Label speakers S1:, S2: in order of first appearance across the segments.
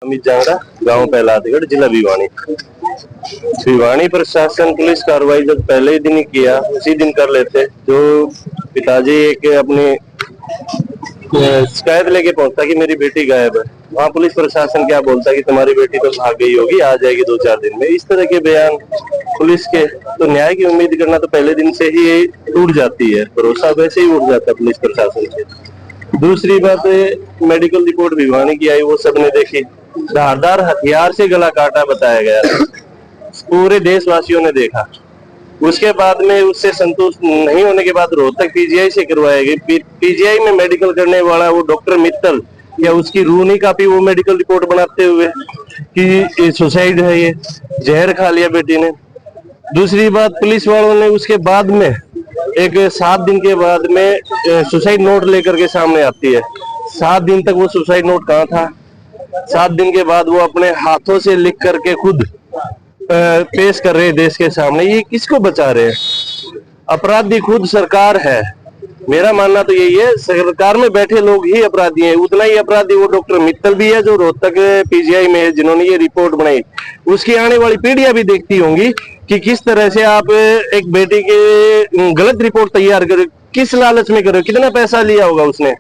S1: अमित जांगड़ा, गांव पहलादगढ़, जिला भिवानी। भिवानी प्रशासन पुलिस कार्रवाई जब पहले ही दिन ही किया, उसी दिन कर लेते। जो पिताजी एक अपनी शिकायत लेके पहुंचता कि मेरी बेटी गायब है, वहाँ पुलिस प्रशासन क्या बोलता कि तुम्हारी बेटी तो भाग गई होगी, आ जाएगी 2-4 दिन में। इस तरह के बयान पुलिस के, तो न्याय की उम्मीद करना तो पहले दिन से ही टूट जाती है, भरोसा वैसे ही उठ जाता है पुलिस प्रशासन से। दूसरी बात, मेडिकल रिपोर्ट भिवानी की आई, वो सबने देखी। धारदार हथियार से गला काटा बताया गया, पूरे देशवासियों ने देखा। उसके बाद में उससे संतुष्ट नहीं होने के बाद रोहतक पीजीआई से करवाया गया। पीजीआई में मेडिकल करने वाला वो डॉक्टर मित्तल, या उसकी रूह नहीं कापी वो मेडिकल रिपोर्ट बनाते हुए कि सुसाइड है, ये जहर खा लिया बेटी ने। दूसरी बात, पुलिस वालों ने उसके बाद में एक 7 दिन के बाद में सुसाइड नोट लेकर के सामने आती है। 7 दिन तक वो सुसाइड नोट कहाँ था? 7 दिन के बाद वो अपने हाथों से लिख करके खुद पेश कर रहे हैं देश के सामने। ये किसको बचा रहे हैं? अपराधी खुद सरकार है। मेरा मानना तो यही है, सरकार में बैठे लोग ही अपराधी हैं। उतना ही अपराधी वो डॉक्टर मित्तल भी है जो रोहतक पीजीआई में है, जिन्होंने ये रिपोर्ट बनाई। उसकी आने वाली पीढ़ियां भी देखती होंगी कि किस तरह से आप एक बेटी के गलत रिपोर्ट तैयार कर, किस लालच में करो, कितना पैसा लिया होगा उसने।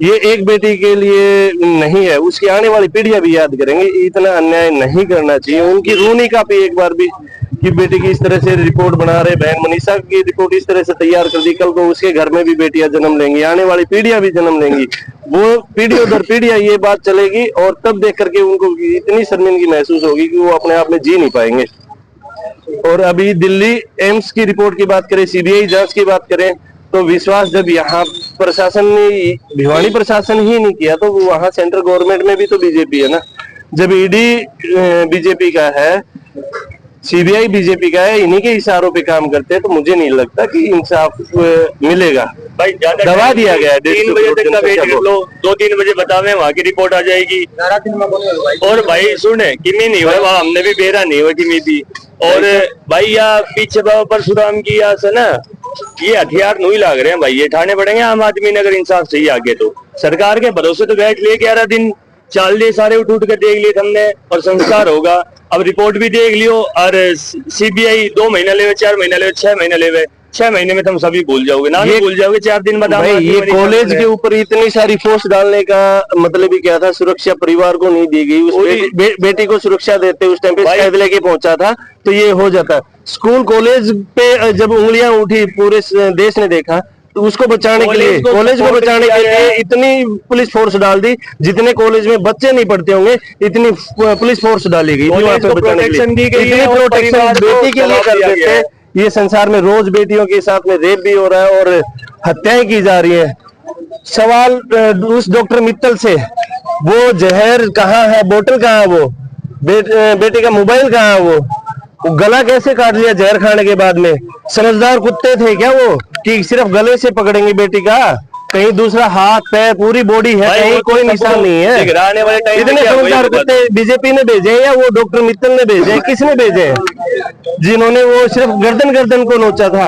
S1: ये एक बेटी के लिए नहीं है, उसकी आने वाली पीढ़ियां भी याद करेंगे। इतना अन्याय नहीं करना चाहिए। उनकी रूह नहीं कापी एक बार भी कि बेटी की इस तरह से रिपोर्ट बना रहे। बहन मनीषा की रिपोर्ट इस तरह से तैयार कर दी, कल को उसके घर में भी बेटियां जन्म लेंगी, आने वाली पीढ़ियां भी जन्म लेंगी। वो पीढ़ियों दर पीढ़ियां ये बात चलेगी, और तब देख करके उनको इतनी शर्मिंदगी महसूस होगी कि वो अपने आप में जी नहीं पाएंगे। और अभी दिल्ली एम्स की रिपोर्ट की बात करें, सीबीआई जांच की बात करें, तो विश्वास जब यहाँ प्रशासन ने, भिवानी प्रशासन ही नहीं किया, तो वहाँ सेंट्रल गवर्नमेंट में भी तो बीजेपी है ना। जब ईडी बीजेपी का है, सीबीआई बीजेपी का है, इन्हीं के इशारों पे काम करते हैं, तो मुझे नहीं लगता कि इंसाफ मिलेगा।
S2: भाई
S1: दबा दिया गया है।
S2: 3 बजे तक का वेट कर लो, 2-3 बजे बतावे वहाँ की रिपोर्ट आ जाएगी। और भाई सुने किमी नहीं हुआ वहाँ, हमने भी बेरा नहीं हुआ किमी भी। और भाई या पीछे बाबा परशुराम की या से ना, ये हथियार नहीं लाग रहे हैं भाई, ये ठाने पड़ेंगे आम आदमी ने अगर इंसाफ चाहिए आगे। तो सरकार के भरोसे तो बैठ लिए 11 दिन, चाल लिए सारे उठ के देख लिए हमने, और संस्कार होगा। अब रिपोर्ट भी देख लियो, और सीबीआई 2 महीना ले, 4 महीना ले, 6 महीने ले, 6 महीने में तुम सभी भूल जाओगे ना, ये भूल जाओगे 4 दिन बाद।
S1: ये कॉलेज के ऊपर इतनी सारी फोर्स डालने का मतलब ही क्या था? सुरक्षा परिवार को नहीं दी गई, उस बेटी को सुरक्षा देते उस टाइम पे शायद लेके पहुंचा था, तो ये हो जाता। स्कूल कॉलेज पे जब उंगलियां उठी, पूरे देश ने देखा, तो उसको बचाने के लिए, कॉलेज को बचाने के लिए इतनी पुलिस फोर्स डाल दी। जितने कॉलेज में बच्चे नहीं पढ़ते होंगे, इतनी पुलिस फोर्स डाली गई वहाँ पे बचाने के लिए। प्रोटेक्शन बेटी के लिए कर देते। ये संसार में रोज बेटियों के साथ में रेप भी हो रहा है और हत्याएं की जा रही है। सवाल उस डॉक्टर मित्तल से, वो जहर कहाँ है, बोतल कहाँ है, वो बेटी का मोबाइल कहाँ है, वो गला कैसे काट लिया जहर खाने के बाद में? समझदार कुत्ते थे क्या वो कि सिर्फ गले से पकड़ेंगे बेटी का? कहीं दूसरा हाथ पैर पूरी बॉडी है, कहीं कोई निशान नहीं है। इतने समझदार कुत्ते बीजेपी ने भेजे या वो डॉक्टर मित्तल ने भेजे? किसने भेजे? जिन्होंने वो सिर्फ गर्दन को नोचा था।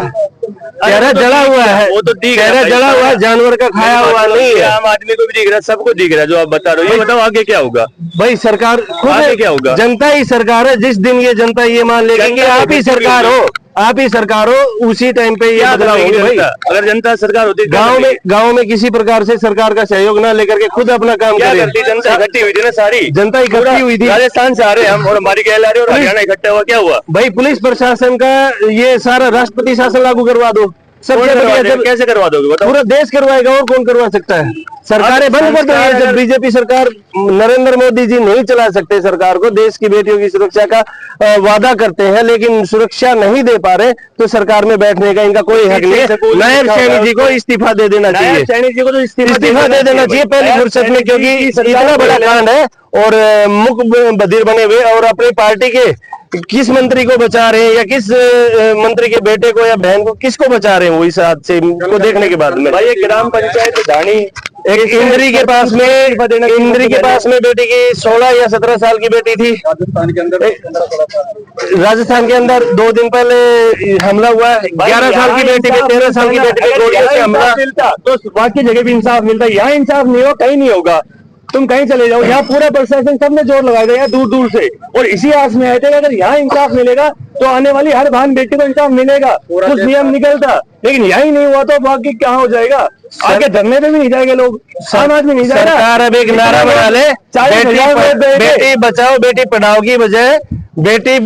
S1: चेहरा जला हुआ है, वो तो चेहरा जला हुआ है, जानवर का खाया हुआ नहीं है।
S2: आम आदमी को भी दिख रहा है, सबको दिख रहा है जो आप बता रहे हो। ये बताओ आगे क्या होगा?
S1: भाई सरकार खुद
S2: आगे क्या होगा?
S1: जनता ही सरकार है। जिस दिन ये जनता ये मान लेगी कि आप ही सरकार हो, आप ही सरकार हो, उसी टाइम पे ये बदलाव होंगे भाई।
S2: अगर जनता सरकार होती,
S1: गांव में किसी प्रकार से सरकार का सहयोग ना लेकर के खुद अपना काम
S2: क्या
S1: करे।
S2: करती? जनता इकट्ठी हुई थी ना, सारी
S1: जनता इकट्ठी हुई थी।
S2: राजस्थान से आ रहे हम, और हमारी गैल आ रही है, और हरियाणा इकट्ठा हुआ, क्या हुआ
S1: भाई? पुलिस प्रशासन का ये सारा राष्ट्रपति शासन लागू करवा दो, सबसे बढ़िया।
S2: कैसे करवा दोगे बताओ?
S1: पूरा देश करवाएगा, और कौन करवा सकता है? सरकारें बंद कर दो। जब बीजेपी सरकार, नरेंद्र मोदी जी नहीं चला सकते सरकार को, देश की बेटियों की सुरक्षा का वादा करते हैं लेकिन सुरक्षा नहीं दे पा रहे, तो सरकार में बैठने का इनका कोई हक नहीं है। नायब सैनी जी को इस्तीफा दे देना चाहिए।
S2: सैनी जी को तो
S1: इस्तीफा दे देना चाहिए पहली फुर्सत में, क्योंकि इतना बड़ा कांड है और मुख्य बधिर बने हुए, और अपनी पार्टी के किस मंत्री को बचा रहे हैं, या किस मंत्री के बेटे को या बहन को, किसको बचा रहे हैं वो इस हादसे को देखने के बाद में?
S2: भाई एक ग्राम पंचायत धानी,
S1: एक इंद्री के पास में बेटी की 16 या 17 साल की बेटी थी राजस्थान के अंदर 2 दिन पहले हमला हुआ है। 11 साल की बेटी पे, 13 साल की बेटी पे गोलियों से हमला।
S2: तो बाकी जगह भी इंसाफ मिलता है, यहाँ इंसाफ नहीं हो, कहीं नहीं होगा। तुम कहीं चले जाओ, यहाँ पूरा प्रशासन सबने जोर लगाया था यहाँ दूर दूर से, और इसी आस में आए थे कि अगर यहाँ इंसाफ मिलेगा तो आने वाली हर बहन बेटी को इंसाफ मिलेगा, कुछ नियम निकलता, लेकिन यही नहीं हुआ तो बाकी क्या हो जाएगा? आगे धरने पे भी नहीं जाएंगे लोग, आम आदमी नहीं जाएगा।
S3: सरकार अब एक नारा बना ले, बेटी बचाओ बेटी पढ़ाओ की बजाय बेटी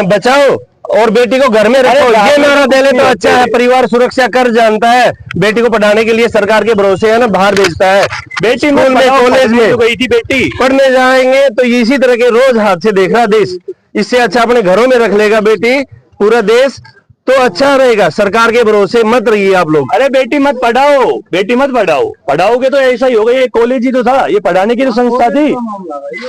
S3: बचाओ और बेटी को घर में रखो, ये नारा दे ले तो अच्छा है। परिवार सुरक्षा कर जानता है, बेटी को पढ़ाने के लिए सरकार के भरोसे है ना, बाहर भेजता है। बेटी स्कूल में कॉलेज में गई थी बेटी, पढ़ने जाएंगे तो इसी तरह के रोज हादसे देख रहा देश। इससे अच्छा अपने घरों में रख लेगा बेटी पूरा देश तो अच्छा रहेगा। सरकार के भरोसे मत रहिए आप लोग।
S2: अरे बेटी मत पढ़ाओ, बेटी मत पढ़ाओ, पढ़ाओगे तो ऐसा ही होगा। ये कॉलेज ही तो था, ये पढ़ाने की तो संस्था थी,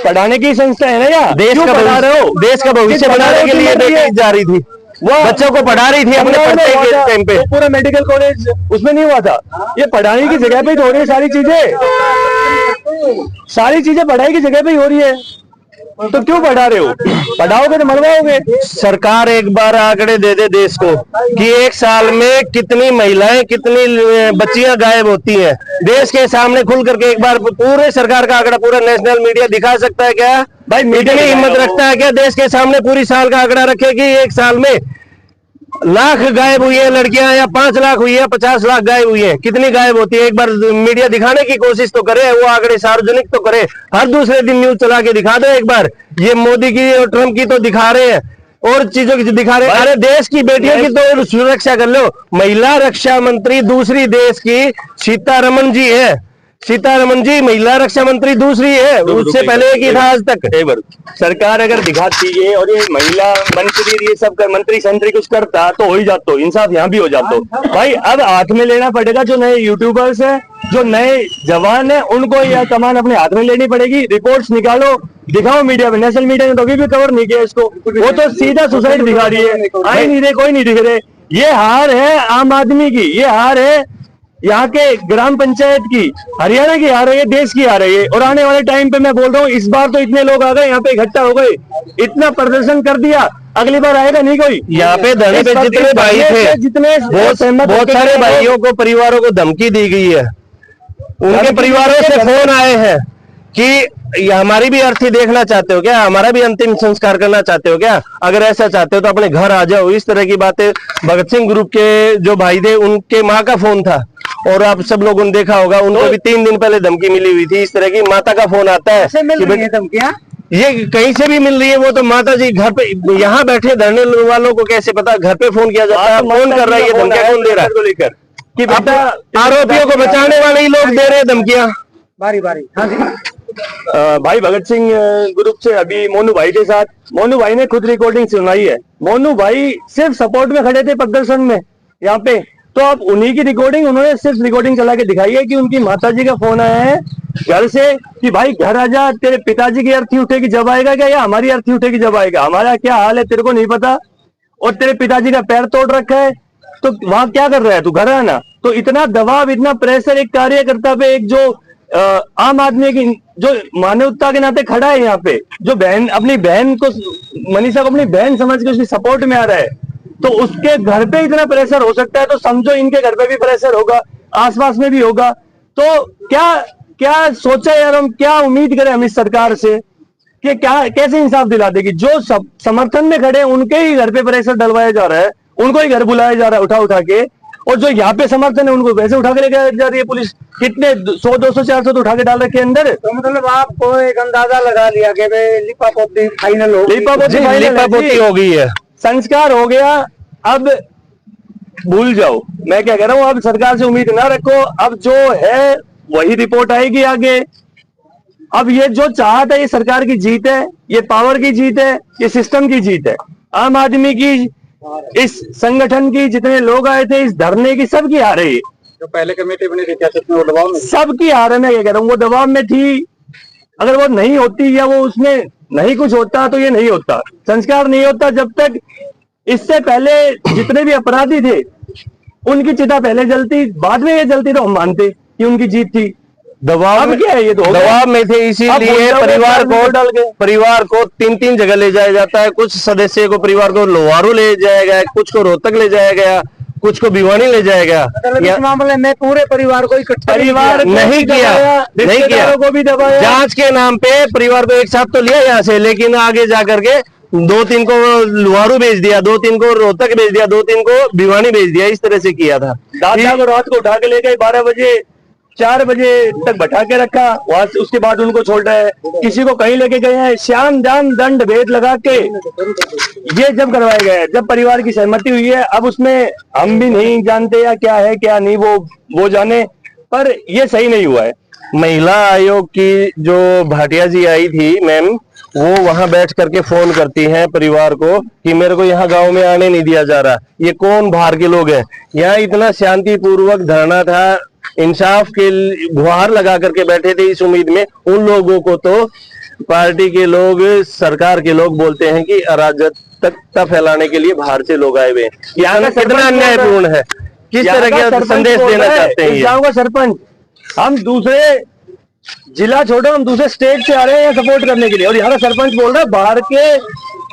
S2: पढ़ाने की संस्था है ना यार।
S3: देश का पढ़ा रहे हो, देश का भविष्य बनाने के लिए बेटी जा रही थी, वो बच्चों को पढ़ा रही थी अपने पढ़ने के टाइम पे।
S2: पूरा मेडिकल कॉलेज उसमें नहीं हुआ था, ये पढ़ाने की जगह पे ही हो रही है सारी चीजें, सारी चीजें पढ़ाई की जगह पे ही हो रही है, तो क्यों पढ़ा रहे हो? पढ़ाओगे तो मरवाओगे।
S3: सरकार एक बार आंकड़े दे दे देश को कि एक साल में कितनी महिलाएं कितनी बच्चियां गायब होती हैं, देश के सामने खुल करके एक बार पूरे सरकार का आंकड़ा पूरा नेशनल मीडिया दिखा सकता है क्या? भाई मीडिया की हिम्मत रखता है क्या देश के सामने पूरी साल का आंकड़ा रखे कि एक साल में लाख गायब हुई है लड़कियां, या 5 लाख हुई है, 50 लाख गायब हुई है, कितनी गायब होती है? एक बार मीडिया दिखाने की कोशिश तो करे, वो आंकड़े सार्वजनिक तो करे। हर दूसरे दिन न्यूज चला के दिखा दो एक बार, ये मोदी की और ट्रम्प की तो दिखा रहे हैं और चीजों की दिखा रहे हैं। अरे देश की बेटियों की तो सुरक्षा कर लो। महिला रक्षा मंत्री दूसरी देश की सीतारमण जी है, सीतारमण जी महिला रक्षा मंत्री दूसरी है, उससे पहले एक ही था आज तक।
S2: सरकार अगर दिखाती है और ये महिला मंत्री ये सब मंत्री संतरी कुछ करता तो हो ही जाता, इंसाफ यहाँ भी हो जाता। भाई अब हाथ में लेना पड़ेगा, जो नए यूट्यूबर्स है, जो नए जवान है, उनको यह कमान अपने हाथ में लेनी पड़ेगी। रिपोर्ट्स निकालो, दिखाओ मीडिया में, नेशनल मीडिया ने तो अभी भी कवर नहीं किया इसको, वो तो सीधा सुसाइड दिखा रही है, आई नहीं रहे, कोई नहीं दिख रहे। ये हार है आम आदमी की, ये हार है यहाँ के ग्राम पंचायत की, हरियाणा की हार है, ये देश की हार है ये। और आने वाले टाइम पे मैं बोल रहा हूँ, इस बार तो इतने लोग आ गए यहाँ पे, इकट्ठा हो गए, इतना प्रदर्शन कर दिया, अगली बार आएगा नहीं कोई।
S3: यहाँ पे धरने पे जितने भाई थे,
S2: जितने
S3: बहुत सारे भाइयों को परिवारों को धमकी दी गई है, उनके परिवारों से फोन आए हैं कि हमारी भी अर्थी देखना चाहते हो क्या, हमारा भी अंतिम संस्कार करना चाहते हो क्या? अगर ऐसा चाहते हो तो अपने घर आ जाओ। इस तरह की बातें भगत सिंह ग्रुप के जो भाई थे, उनके माँ का फोन था, और आप सब लोगों ने देखा होगा, उनको भी 3 दिन पहले धमकी मिली हुई थी। इस तरह की माता का फोन आता है कि धमकियां ये कहीं से भी मिल रही है, वो तो माता जी घर पे यहाँ बैठे धरने वालों को कैसे पता? घर पे फोन किया जाता है, फोन कर रहा है, ये धमकियां कौन दे रहा है? लेकर कि बेटा आरोपियों को बचाने वाले ही लोग दे रहे हैं धमकियां
S4: बारी बारी। हाँ जी
S2: भाई भगत सिंह ग्रुप से अभी मोनू भाई के साथ, मोनू भाई ने खुद रिकॉर्डिंग सुनाई है। मोनू भाई सिर्फ सपोर्ट में खड़े थे प्रदर्शन में यहाँ पे, तो अब उन्हीं की रिकॉर्डिंग उन्होंने सिर्फ रिकॉर्डिंग चला के दिखाई है कि उनकी माताजी का फोन आया है घर से कि भाई घर आ जा, तेरे पिताजी की अर्थी उठेगी जब आएगा क्या, या हमारी अर्थी उठेगी जब आएगा? हमारा क्या हाल है तेरे को नहीं पता, और तेरे पिताजी का पैर तोड़ रखा है, तो वहां क्या कर रहा है तू, घर आना। तो इतना दबाव, इतना प्रेशर एक कार्यकर्ता पे, एक जो आम आदमी की जो मानवता के नाते खड़ा है यहाँ पे, जो बहन अपनी बहन को, मनीषा को अपनी बहन समझ के उसकी सपोर्ट में आ रहा है, तो उसके घर पे इतना प्रेशर हो सकता है, तो समझो इनके घर पे भी प्रेशर होगा, आसपास में भी होगा। तो क्या क्या सोचा यार, हम क्या उम्मीद करें हम इस सरकार से कि क्या कैसे इंसाफ दिला देगी? जो समर्थन में खड़े उनके ही घर पे प्रेशर डलवाया जा रहा है, उनको ही घर बुलाया जा रहा है उठा के, और जो यहाँ पे समर्थन है उनको वैसे उठा के लेके जा रही है पुलिस। कितने 100 200 400 तो उठा के डाल रखे अंदर।
S4: तो मतलब आपको एक अंदाजा लगा लिया कि लिपापोती फाइनल हो,
S3: लिपापोती हो गई है,
S2: संस्कार हो गया, अब भूल जाओ। मैं क्या कह रहा हूँ, अब सरकार से उम्मीद ना रखो, अब जो है वही रिपोर्ट आएगी आगे। अब ये जो चाहत है, ये सरकार की जीत है, ये पावर की जीत है, ये सिस्टम की जीत है, आम आदमी की, इस संगठन की, जितने लोग आए थे इस धरने की, सबकी हार है।
S4: जो पहले कमेटी बनी थी क्या वो दबाव में,
S2: सबकी हार है। मैं क्या कह रहा हूँ, वो दबाव में थी, अगर वो नहीं होती या वो उसमें नहीं कुछ होता तो ये नहीं होता, संस्कार नहीं होता। जब तक इससे पहले जितने भी अपराधी थे उनकी चिता पहले जलती, बाद में ये जलती, तो हम मानते कि उनकी जीत थी। दबाव क्या है, ये तो
S3: दबाव में थे, इसीलिए परिवार को 3-3 जगह ले जाया जाता है। कुछ सदस्य को परिवार को लोहारू ले जाया गया, कुछ को रोहतक ले जाया गया, कुछ को भिवानी ले जाएगा।
S4: मतलब इस मामले में पूरे परिवार को इकट्ठा
S3: परिवार नहीं किया, नहीं किया,
S4: को भी दबाया।
S3: जांच के नाम पे परिवार को एक साथ तो लिया यहाँ से, लेकिन आगे जा करके 2-3 को लुहारू भेज दिया, 2-3 को रोहतक भेज दिया, 2-3 को भिवानी भेज दिया, इस तरह से किया था।
S2: दादा को रात को उठा के ले गए 12 बजे, 4 बजे तक बैठा के रखा वहां से, उसके बाद उनको छोड़ रहा है। किसी को कहीं लेके गए हैं, श्याम दाम दंड भेद लगा के ये जब करवाया गया है, जब परिवार की सहमति हुई है। अब उसमें हम भी नहीं जानते या क्या है क्या नहीं, वो जाने, पर ये सही नहीं हुआ है।
S3: महिला आयोग की जो भाटिया जी आई थी मैम, वो वहां बैठ करके फोन करती हैं परिवार को कि मेरे को यहाँ गांव में आने नहीं दिया जा रहा। ये कौन बाहर के लोग हैं? यहाँ इतना शांतिपूर्वक धरना था, इंसाफ के गुहार लगा करके बैठे थे इस उम्मीद में। उन लोगों को तो पार्टी के लोग, सरकार के लोग बोलते हैं कि अराजकता फैलाने के लिए बाहर से लोग आए हुए हैं। यहाँ कितना अन्यायपूर्ण है, किस तरह का संदेश देना चाहते हैं?
S2: गाँव का सरपंच, हम दूसरे जिला छोड़ो, हम दूसरे स्टेट से आ रहे हैं सपोर्ट करने के लिए, और यहाँ का सरपंच बोल रहा है बाहर के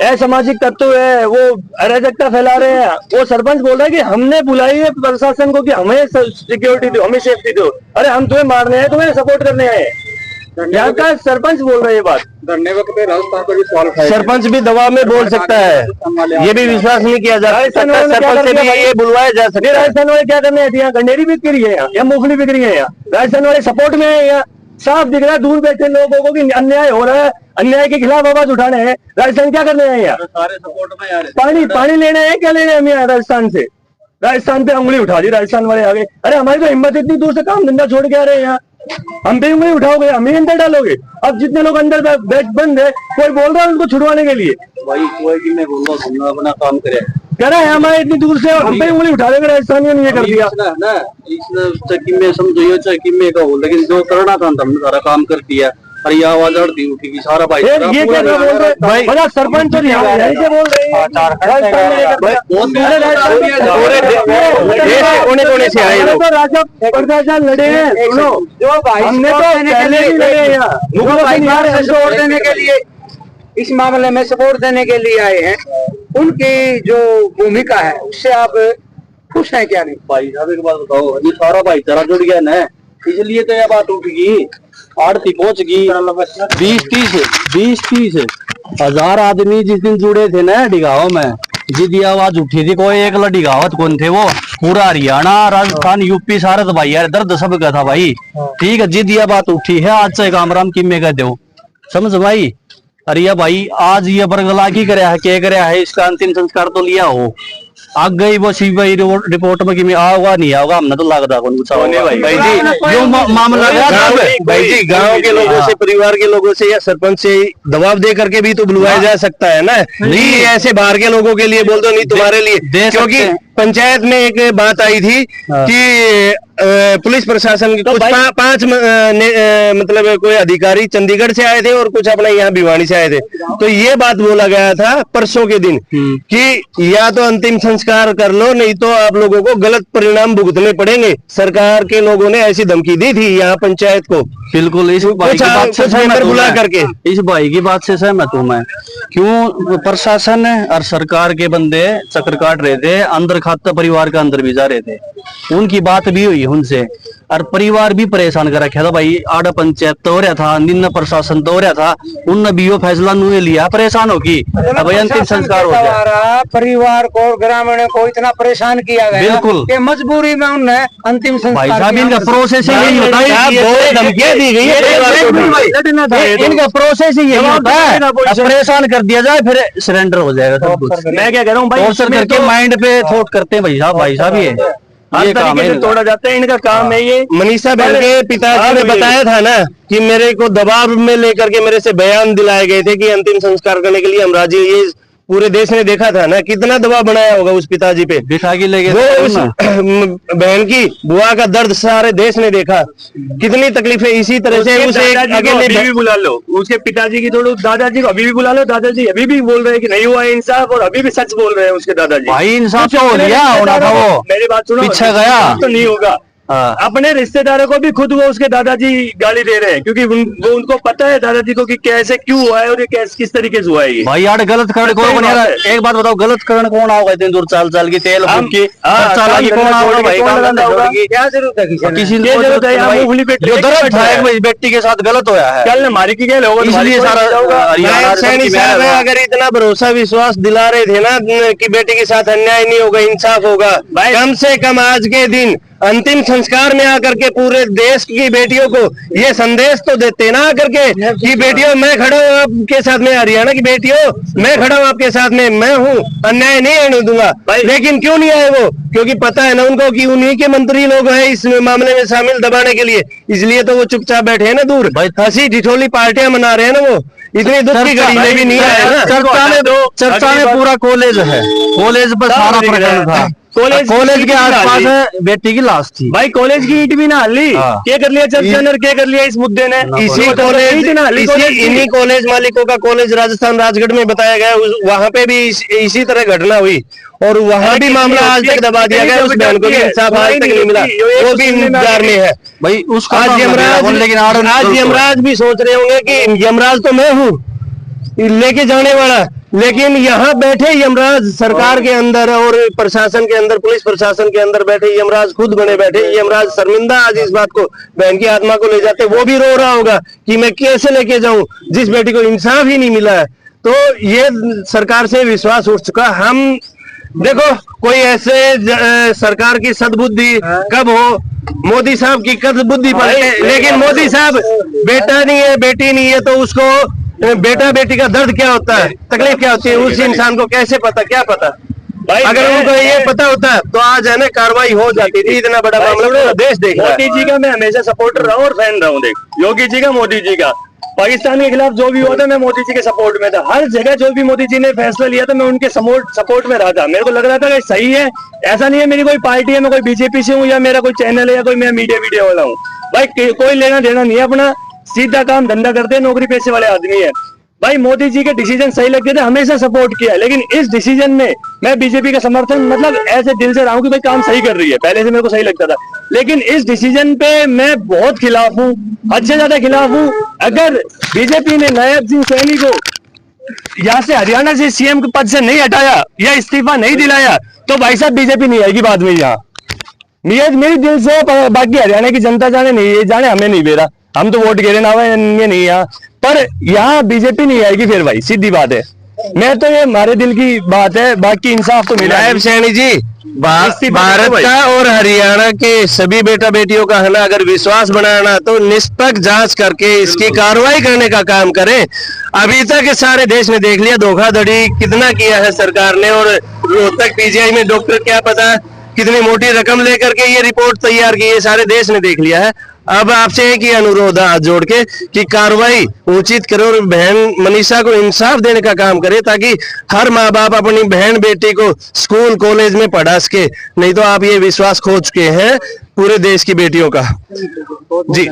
S2: असामाजिक तत्व है वो अराजकता फैला रहे हैं। वो सरपंच बोल रहा है कि हमने बुलाई है प्रशासन को कि हमें सिक्योरिटी दो, हमें सेफ्टी दो। अरे हम तुम्हें मारने हैं, तुम्हें सपोर्ट करने आए हैं। यहाँ का सरपंच बोल रहे हैं ये बात।
S4: धरने वक्त राजस्थान पर भी सवाल उठाए।
S3: सरपंच भी दबाव में बोल सकता है, ये भी विश्वास नहीं किया जा सकता। सरपंच से भी ये बुलवाया जा सकता है।
S2: राजस्थान वाले क्या करने आए थे? यहाँ गंडेरी बिक रही है, यहाँ मूंगफली बिक रही है, यहाँ राजस्थान वाले सपोर्ट में है। यहाँ साफ दिख रहा है दूर बैठे लोगों को कि अन्याय हो रहा है, अन्याय के खिलाफ आवाज उठाने हैं। राजस्थान क्या करने आए? यहाँ
S4: सारे सपोर्ट में यार
S2: पानी लेने हैं, क्या लेने हम यहाँ राजस्थान से? राजस्थान पे उंगली उठा दी राजस्थान वाले आगे। अरे हमारी तो हिम्मत इतनी दूर से काम धंधा छोड़ के आ रहे हैं यहाँ, हम पे उंगली उठाओगे, हम ही अंदर डालोगे। अब जितने लोग अंदर बैठ बंद है, कोई बोल रहा है उनको छुड़वाने के लिए।
S4: भाई कोई भी मैं बोल रहा हूँ हम अपना काम करे,
S2: कह रहे हैं हमारे इतनी दूर से, हम पे उंगली उठा देंगे राजस्थानियों ने ये कर दिया
S4: ना। इस चक्की में समझो, चक्की में का हो, लेकिन जो करना था हमने सारा काम कर दिया। और ये आवाज उठी उठी सारा भाई
S2: ये क्या बोल रहे भाई? बड़ा सरपंच और यहाँ से बोल रहे हैं
S3: कोने से आए लोग।
S2: राजा प्रशासन लड़े हैं, सुनो
S4: जो भाई
S2: हमने तो पहले भी लड़े हैं यहाँ,
S4: सपोर्ट देने के लिए, इस मामले में सपोर्ट देने के लिए आए हैं। उनकी जो भूमिका है उससे आप खुश हैं क्या? नहीं भाई साहब एक बात बताओ, ये सारा भाईचारा जुड़ गया ना, इसलिए तो यह बात उठेगी, आड़ती पहुंच गई। 20-30 हजार आदमी जिस दिन जुड़े थे ना डिगाव में, जिदी आवाज उठी थी, कोई एक डिगावत कौन थे, वो पूरा हरियाणा, राजस्थान, यूपी सारा तो भाई यार दर्द सब का था भाई। ठीक है, जिद यह बात उठी है, आज से काम राम किमे का दो, समझ भाई। अरे या भाई आज ये बरगला की करे है, क्या करे है, इसका अंतिम संस्कार तो लिया हो। आग गई वो सीबीआई रिपोर्ट में कि मैं आऊंगा नहीं आऊंगा, हमने तो लगता कौन कुछ
S3: भाई जी जो मामला भाई जी गांव के लोगों से, परिवार के लोगों से या सरपंच से दबाव दे करके भी तो बुलवाया जा सकता है ना। नहीं ऐसे बाहर के लोगों के लिए बोल दो, नहीं तुम्हारे लिए, क्योंकि पंचायत में एक बात आई थी कि पुलिस प्रशासन के कुछ 5 मतलब कोई अधिकारी चंडीगढ़ से आए थे और कुछ अपने यहाँ भिवानी से आए थे। तो ये बात बोला गया था परसों के दिन कि या तो अंतिम संस्कार कर लो, नहीं तो आप लोगों को गलत परिणाम भुगतने पड़ेंगे। सरकार के लोगों ने ऐसी धमकी दी थी यहाँ पंचायत को।
S4: बिल्कुल इस भाई की बात से सहमत
S3: बुला करके,
S4: इस भाई की बात से सहमत हूँ मैं। क्यों प्रशासन और सरकार के बंदे चक्कर काट रहे थे, अंदर खाता परिवार का अंदर भी जा रहे थे, उनकी बात भी हुई उनसे, और परिवार भी परेशान कर रखा था भाई। आड़ा पंचायत तो हो रहा था, निम्न प्रशासन तो हो रहा था, उनने भी वो फैसला उन्होंने लिया, परेशान होगी अब अंतिम संस्कार हो गया।
S5: परिवार को, ग्रामीण को इतना परेशान किया गया
S4: बिल्कुल
S5: कि मजबूरी में उन्हें अंतिम संस्कार
S4: भाई साहब इनका प्रोसेस यही होता है,
S3: धमकियां दी गई है,
S4: इनका प्रोसेस ही यही होता है, परेशान कर दिया जाए फिर सरेंडर हो जाएगा सब कुछ।
S2: मैं क्या कह रहा हूँ भाई,
S4: टॉर्चर करके माइंड पे थोट करते हैं भाई साहब ये काम है,
S2: तोड़ा जाता है, इनका काम है ये।
S3: मनीषा बहन के पिताजी ने बताया था ना कि मेरे को दबाव में लेकर के मेरे से बयान दिलाए गए थे कि अंतिम संस्कार करने के लिए हम राजी। ये पूरे देश ने देखा था ना, कितना दबाव बनाया होगा उस पिताजी पे,
S4: बिठा के ले गए
S3: वो उस बहन की बुआ का दर्द सारे देश ने देखा, कितनी तकलीफें। इसी तरह से उसे
S2: अभी भी बुला लो, उसके पिताजी की थोड़ा दादाजी को अभी भी बुला लो, दादाजी अभी भी बोल रहे हैं कि नहीं हुआ इंसाफ, और अभी भी सच बोल रहे हैं उसके दादाजी।
S4: भाई इंसाफ तो हो लिया होना था, वो
S2: मेरी बात सुनो,
S4: पीछे गया
S2: तो नहीं होगा।
S4: हाँ।
S2: अपने रिश्तेदारों को भी खुद वो उसके दादाजी गाली दे रहे हैं, क्योंकि वो उनको पता है दादाजी को कि कैसे क्यों हुआ है और ये किस तरीके से हुआ है ये।
S4: भाई यार गलत करण कौन बन यार, एक बात बताओ, गलत करण कौन आओगे इतनी दूर चाल की तेल
S2: हम-
S4: की
S2: हाँ,
S4: खर्चा लगी कौन आओगा भाई,
S2: कौन
S4: काम धंधा
S2: होगा?
S4: होगी।
S5: क्या जरूरत है किसी
S4: किसी
S2: ये
S4: को
S2: जरूरत है, यहाँ
S4: भाई,
S2: मूंगफली पे
S4: जो
S2: एक
S4: दर्द
S2: बैठा
S4: था
S2: है।
S4: एक बेटी के साथ गलत होया है,
S2: कल हमारी की क्या होगा,
S4: इसलिए सारा हरियाणा
S3: नायब सैनी साहब है, अगर इतना भरोसा विश्वास दिला रहे थे ना कि बेटी के साथ अन्याय नहीं होगा, इंसाफ होगा, कम से कम आज के दिन अंतिम संस्कार में आकर के पूरे देश की बेटियों को ये संदेश तो देते ना आकर के कि बेटियों मैं खड़ा हूँ आपके साथ में, हरियाणा की बेटियों मैं खड़ा हूँ आपके साथ में, मैं हूँ, अन्याय नहीं होने दूंगा। लेकिन क्यों नहीं आए वो? क्योंकि पता है ना उनको कि उन्हीं के मंत्री लोग हैं इस मामले में शामिल दबाने के लिए, इसलिए तो वो चुपचाप बैठे हैं ना दूर, हंसी ठिठोली पार्टियां मना रहे हैं ना वो, इतनी दुख की घड़ी में भी नहीं आए ना।
S4: चर्चा में पूरा कॉलेज है, कॉलेज पर सारा प्रकरण था, कॉलेज के आसपास है बेटी की लाश थी
S2: भाई, कॉलेज की ईंट भी ना हल्ली,
S4: हाँ।
S2: क्या कर लिया चर्चा ने, क्या कर लिया इस मुद्दे ने,
S3: इसी कॉलेज इन्हीं कॉलेज मालिकों का कॉलेज राजस्थान राजगढ़ में बताया गया, वहां पे भी इसी तरह घटना हुई और वहां भी मामला आज तक दबा दिया गया, उस बहन को भी इंसाफ आज तक नहीं मिला, वो भी इंतजार में है
S4: भाई। उसका
S3: आज यमराज,
S4: लेकिन
S3: आज यमराज भी सोच रहे होंगे कि यमराज तो मैं हूँ लेके जाने वाला, लेकिन यहाँ बैठे यमराज सरकार के अंदर और प्रशासन के अंदर, पुलिस प्रशासन के अंदर बैठे यमराज खुद बने बैठे, यमराज शर्मिंदा आज इस बात को, बहन की आत्मा को ले जाते, वो भी रो रहा होगा कि मैं कैसे लेके जाऊं जिस बेटी को इंसाफ ही नहीं मिला है। तो ये सरकार से विश्वास उठ चुका। हम देखो कोई ऐसे सरकार की सद्बुद्धि कब हो, मोदी साहब की कद बुद्धि पड़े, लेकिन मोदी साहब बेटा नहीं है बेटी नहीं है तो उसको बेटा बेटी का दर्द क्या होता है, तकलीफ क्या होती है, उस इंसान को कैसे पता, क्या पता। अगर उनको ये पता होता तो आज है ना कार्रवाई हो जाती थी, इतना बड़ा मामला पूरा देश देख रहा है।
S2: मोदी जी का मैं हमेशा सपोर्टर रहा हूँ और फैन रहा हूँ। देख योगी जी का, मोदी जी का, पाकिस्तान के खिलाफ जो भी हुआ था मैं मोदी जी के सपोर्ट में था, हर जगह जो भी मोदी जी ने फैसला लिया था मैं उनके सपोर्ट में रहा था। मेरे को लग रहा था कि सही है, ऐसा नहीं है मेरी कोई पार्टी है, मैं कोई बीजेपी से हूँ या मेरा कोई चैनल है या कोई मैं मीडिया वाला हूँ। भाई कोई लेना देना नहीं है, अपना सीधा काम धंधा करते हैं, नौकरी पेशे वाले आदमी है। भाई मोदी जी के डिसीजन सही लगते थे, हमेशा सपोर्ट किया, लेकिन इस डिसीजन में मैं बीजेपी का समर्थन मतलब ऐसे दिल से रहा हूं कि भाई काम सही कर रही है, पहले से मेरे को सही लगता था, लेकिन इस डिसीजन पे मैं बहुत खिलाफ हूं, हद से ज्यादा खिलाफ हूं। अगर बीजेपी ने नायब सिंह सैनी को यहाँ से हरियाणा से सीएम के पद से नहीं हटाया या इस्तीफा नहीं दिलाया तो भाई साहब बीजेपी नहीं आएगी बाद में यहाँ। मेरी दिल से, बाकी हरियाणा की जनता जाने नहीं जाने, हमें नहीं बेरा, हम तो वोट गिरे ना हुए नहीं यहाँ, पर यहाँ बीजेपी नहीं आएगी फिर भाई, सीधी बात है। मैं तो ये हमारे दिल की बात है, बाकी इंसाफ तो मिला।
S3: नायब सैनी जी, भारत का और हरियाणा के सभी बेटा बेटियों का है ना अगर विश्वास बनाना तो निष्पक्ष जांच करके इसकी कार्रवाई करने का काम करें। अभी तक सारे देश ने देख लिया धोखाधड़ी कितना किया है सरकार ने, और रोहतक पीजीआई में डॉक्टर क्या पता कितनी मोटी रकम लेकर के ये रिपोर्ट तैयार की है, सारे देश ने देख लिया है। अब आपसे एक ही अनुरोध है हाथ जोड़ के कि कार्रवाई उचित करो और बहन मनीषा को इंसाफ देने का काम करे, ताकि हर माँ बाप अपनी बहन बेटी को स्कूल कॉलेज में पढ़ा सके। नहीं तो आप ये विश्वास खो चुके हैं पूरे देश की बेटियों का। जी।